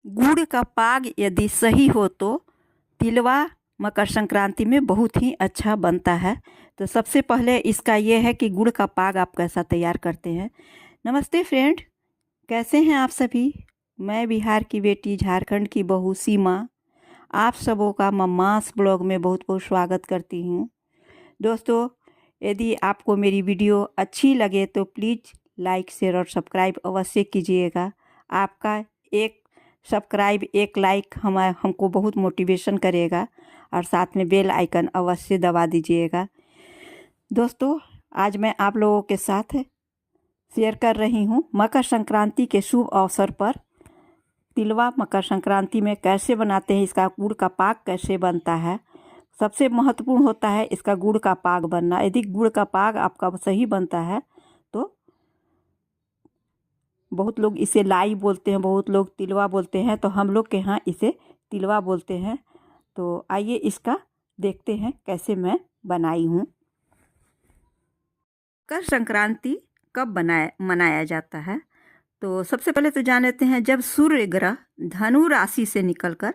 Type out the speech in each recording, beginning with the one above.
गुड़ का पाग यदि सही हो तो तिलवा मकर संक्रांति में बहुत ही अच्छा बनता है। तो सबसे पहले इसका ये है कि गुड़ का पाग आप कैसा तैयार करते हैं। नमस्ते फ्रेंड, कैसे हैं आप सभी। मैं बिहार की बेटी, झारखंड की बहू सीमा, आप सबों का मम्मास ब्लॉग में बहुत बहुत स्वागत करती हूँ। दोस्तों, यदि आपको मेरी वीडियो अच्छी लगे तो प्लीज़ लाइक, शेयर और सब्सक्राइब अवश्य कीजिएगा। आपका एक सब्सक्राइब, एक लाइक हमको बहुत मोटिवेशन करेगा और साथ में बेल आइकन अवश्य दबा दीजिएगा। दोस्तों, आज मैं आप लोगों के साथ शेयर कर रही हूँ मकर संक्रांति के शुभ अवसर पर तिलवा मकर संक्रांति में कैसे बनाते हैं, इसका गुड़ का पाक कैसे बनता है। सबसे महत्वपूर्ण होता है इसका गुड़ का पाक बनना। यदि गुड़ का पाक आपका सही बनता है तो बहुत लोग इसे लाई बोलते हैं, बहुत लोग तिलवा बोलते हैं, तो हम लोग के यहाँ इसे तिलवा बोलते हैं। तो आइए इसका देखते हैं कैसे मैं बनाई हूँ। मकर संक्रांति कब मनाया जाता है, तो सबसे पहले तो जान लेते हैं जब सूर्य ग्रह धनु राशि से निकलकर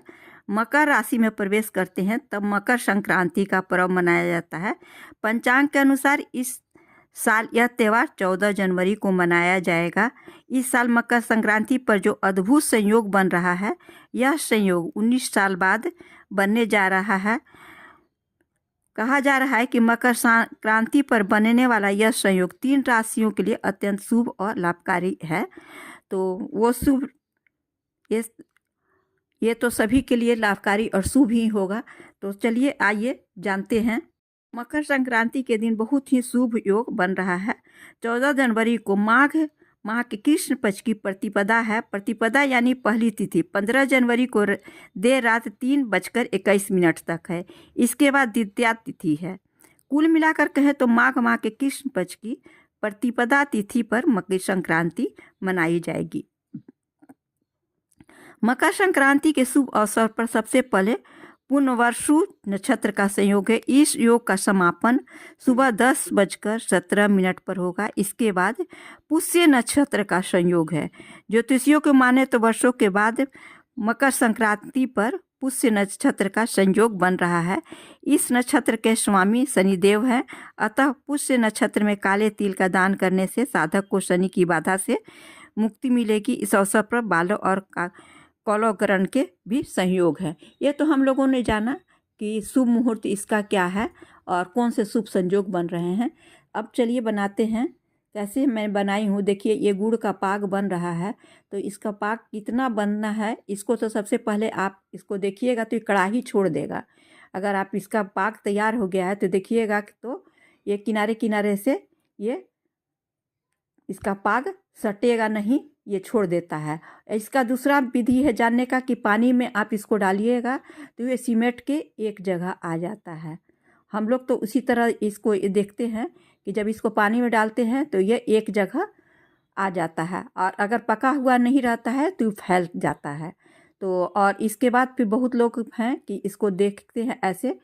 मकर राशि में प्रवेश करते हैं तब मकर संक्रांति का पर्व मनाया जाता है। पंचांग के अनुसार इस साल यह त्यौहार 14 जनवरी को मनाया जाएगा। इस साल मकर संक्रांति पर जो अद्भुत संयोग बन रहा है, यह संयोग 19 साल बाद बनने जा रहा है। कहा जा रहा है कि मकर संक्रांति पर बनने वाला यह संयोग 3 राशियों के लिए अत्यंत शुभ और लाभकारी है। तो वो शुभ ये तो सभी के लिए लाभकारी और शुभ ही होगा। तो चलिए आइए जानते हैं। मकर संक्रांति के दिन बहुत ही शुभ योग बन रहा है। 14 जनवरी को माघ माह के कृष्ण पक्ष की प्रतिपदा है। प्रतिपदा यानी पहली तिथि 15 जनवरी को देर रात 3:21 तक है। इसके बाद द्वितीया तिथि है। कुल मिलाकर कहे तो माघ माह के कृष्ण पक्ष की प्रतिपदा तिथि पर मकर संक्रांति मनाई जाएगी। मकर संक्रांति के शुभ अवसर पर सबसे पहले पुनर्वसु नक्षत्र का संयोग है। इस योग का समापन सुबह 10:17 पर होगा। इसके बाद पुष्य नक्षत्र का संयोग है। ज्योतिषियों के माने तो वर्षों के बाद मकर संक्रांति पर पुष्य नक्षत्र का संयोग बन रहा है। इस नक्षत्र के स्वामी शनिदेव हैं, अतः पुष्य नक्षत्र में काले तिल का दान करने से साधक को शनि की बाधा से मुक्ति मिलेगी। इस अवसर पर बालों और कौलव ग्रहण के भी संयोग है। ये तो हम लोगों ने जाना कि शुभ मुहूर्त इसका क्या है और कौन से शुभ संयोग बन रहे हैं। अब चलिए बनाते हैं कैसे मैं बनाई हूँ। देखिए ये गुड़ का पाक बन रहा है। तो इसका पाक कितना बनना है, इसको तो सबसे पहले आप इसको देखिएगा तो ये कड़ाही छोड़ देगा। अगर आप इसका पाक तैयार हो गया है तो देखिएगा तो ये किनारे किनारे से ये इसका पाक सटेगा नहीं, ये छोड़ देता है। इसका दूसरा विधि है जानने का कि पानी में आप इसको डालिएगा तो ये सिमट के एक जगह आ जाता है। हम लोग तो उसी तरह इसको देखते हैं कि जब इसको पानी में डालते हैं तो ये एक जगह आ जाता है, और अगर पका हुआ नहीं रहता है तो फैल जाता है। तो और इसके बाद फिर बहुत लोग हैं कि इसको देखते हैं ऐसे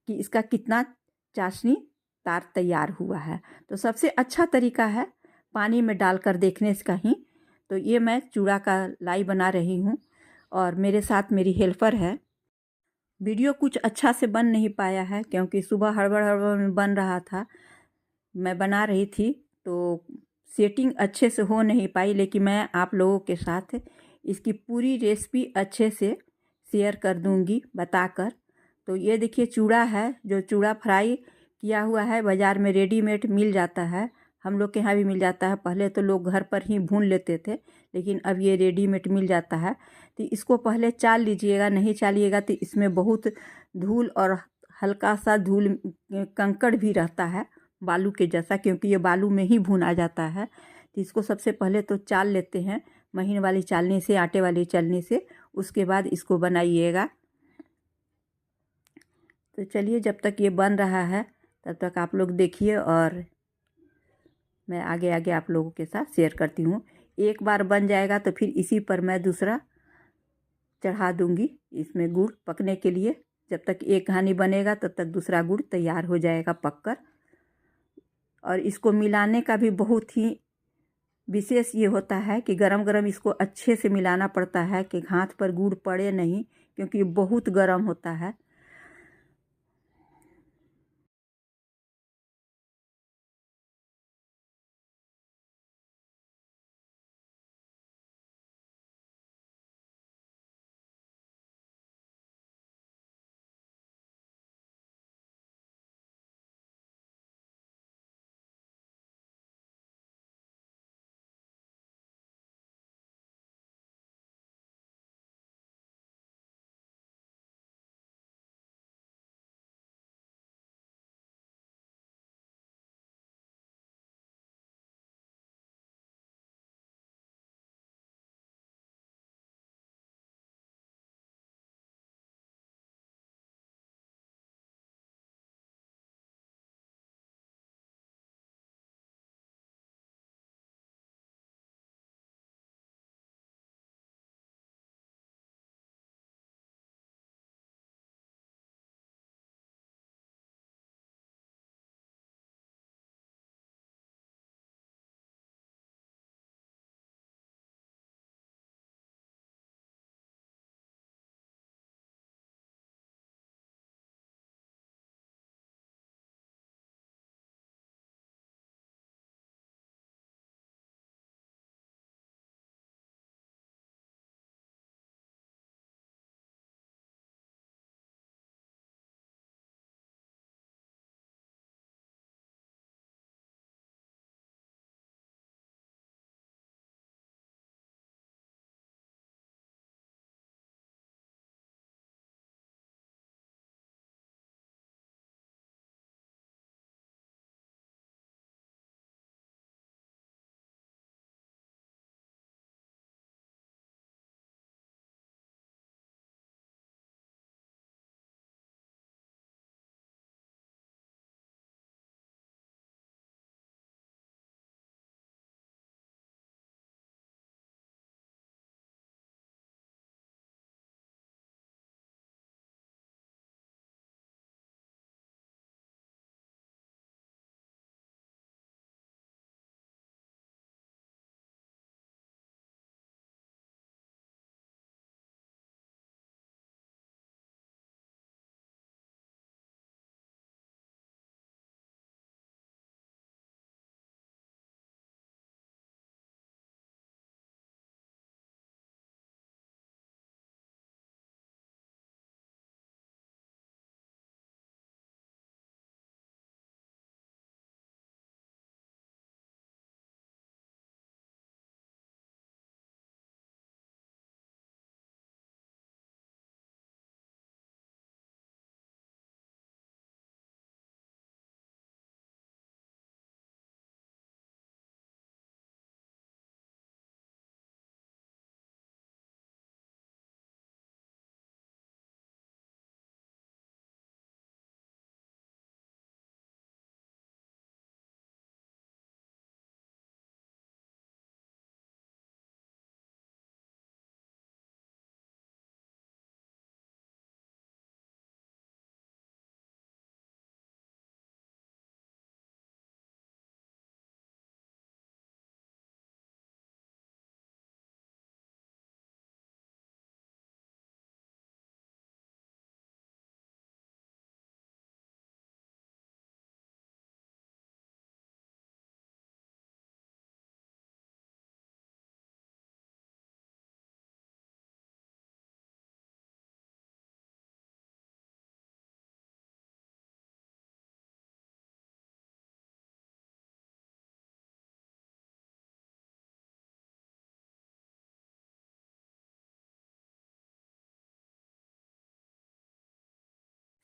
कि इसका कितना चाशनी तार तैयार हुआ है। तो सबसे अच्छा तरीका है पानी में डालकर देखने से कहीं। तो ये मैं चूड़ा का लाई बना रही हूँ और मेरे साथ मेरी हेल्पर है। वीडियो कुछ अच्छा से बन नहीं पाया है क्योंकि सुबह हड़बड़ हड़बड़ में बन रहा था, मैं बना रही थी तो सेटिंग अच्छे से हो नहीं पाई। लेकिन मैं आप लोगों के साथ इसकी पूरी रेसिपी अच्छे से शेयर कर दूंगी बताकर। तो ये देखिए चूड़ा है, जो चूड़ा फ्राई किया हुआ है, बाज़ार में रेडीमेड मिल जाता है, हम लोग के यहाँ भी मिल जाता है। पहले तो लोग घर पर ही भून लेते थे, लेकिन अब ये रेडीमेड मिल जाता है। तो इसको पहले चाल लीजिएगा, नहीं चालिएगा तो इसमें बहुत धूल और हल्का सा धूल कंकड़ भी रहता है बालू के जैसा, क्योंकि ये बालू में ही भुना जाता है। तो इसको सबसे पहले तो चाल लेते हैं महीन वाली चालनी से, आटे वाली चालनी से, उसके बाद इसको बनाइएगा। तो चलिए जब तक ये बन रहा है तब तक आप लोग देखिए और मैं आगे आगे आप लोगों के साथ शेयर करती हूँ। एक बार बन जाएगा तो फिर इसी पर मैं दूसरा चढ़ा दूँगी इसमें गुड़ पकने के लिए। जब तक एक कहानी बनेगा तब तक दूसरा गुड़ तैयार हो जाएगा पककर। और इसको मिलाने का भी बहुत ही विशेष ये होता है कि गरम गरम इसको अच्छे से मिलाना पड़ता है कि हाथ पर गुड़ पड़े नहीं, क्योंकि ये बहुत गरम होता है।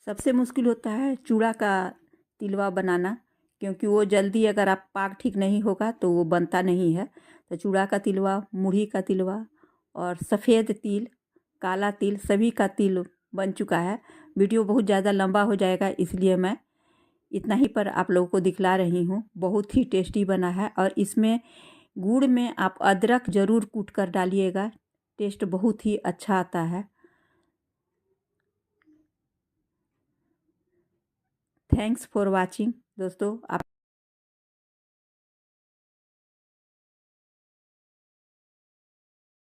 सबसे मुश्किल होता है चूड़ा का तिलवा बनाना, क्योंकि वो जल्दी अगर आप पाक ठीक नहीं होगा तो वो बनता नहीं है। तो चूड़ा का तिलवा, मुरही का तिलवा और सफ़ेद तिल, काला तिल, सभी का तिल बन चुका है। वीडियो बहुत ज़्यादा लंबा हो जाएगा, इसलिए मैं इतना ही पर आप लोगों को दिखला रही हूँ। बहुत ही टेस्टी बना है और इसमें गुड़ में आप अदरक ज़रूर कूट कर डालिएगा, टेस्ट बहुत ही अच्छा आता है। थैंक्स फॉर वाचिंग दोस्तों। आप